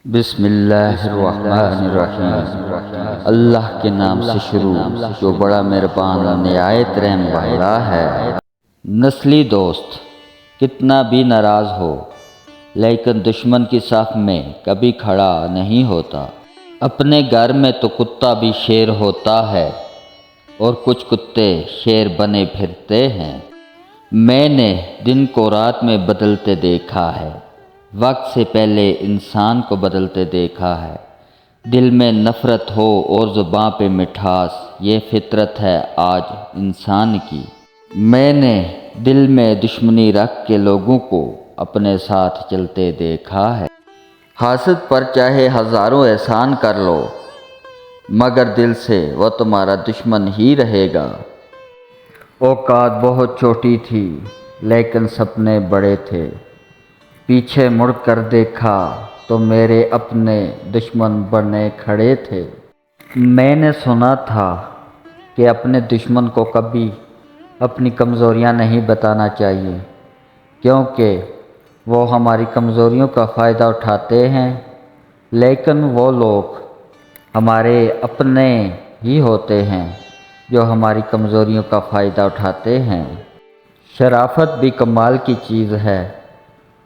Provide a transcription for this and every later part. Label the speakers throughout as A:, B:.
A: بسم اللہ الرحمن الرحیم۔ اللہ کے نام سے شروع جو بڑا مہربان نہایت رحم والا ہے۔ نسلی دوست کتنا بھی ناراض ہو لیکن دشمن کی صف میں کبھی کھڑا نہیں ہوتا۔ اپنے گھر میں تو کتا بھی شیر ہوتا ہے اور کچھ کتے شیر بنے پھرتے ہیں۔ میں نے دن کو رات میں بدلتے دیکھا ہے، وقت سے پہلے انسان کو بدلتے دیکھا ہے۔ دل میں نفرت ہو اور زباں پہ مٹھاس، یہ فطرت ہے آج انسان کی۔ میں نے دل میں دشمنی رکھ کے لوگوں کو اپنے ساتھ چلتے دیکھا ہے۔ حاسد پر چاہے ہزاروں احسان کر لو مگر دل سے وہ تمہارا دشمن ہی رہے گا۔ اوقات بہت چھوٹی تھی لیکن سپنے بڑے تھے، پیچھے مڑ کر دیکھا تو میرے اپنے دشمن بنے کھڑے تھے۔ میں نے سنا تھا کہ اپنے دشمن کو کبھی اپنی کمزوریاں نہیں بتانا چاہیے، کیونکہ وہ ہماری کمزوریوں کا فائدہ اٹھاتے ہیں، لیکن وہ لوگ ہمارے اپنے ہی ہوتے ہیں جو ہماری کمزوریوں کا فائدہ اٹھاتے ہیں۔ شرافت بھی کمال کی چیز ہے،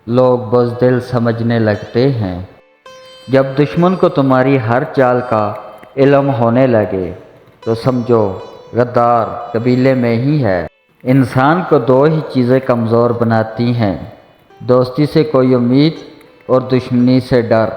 A: لوگ بزدل سمجھنے لگتے ہیں۔ جب دشمن کو تمہاری ہر چال کا علم ہونے لگے تو سمجھو غدار قبیلے میں ہی ہے۔ انسان کو دو ہی چیزیں کمزور بناتی ہیں، دوستی سے کوئی امید اور دشمنی سے ڈر۔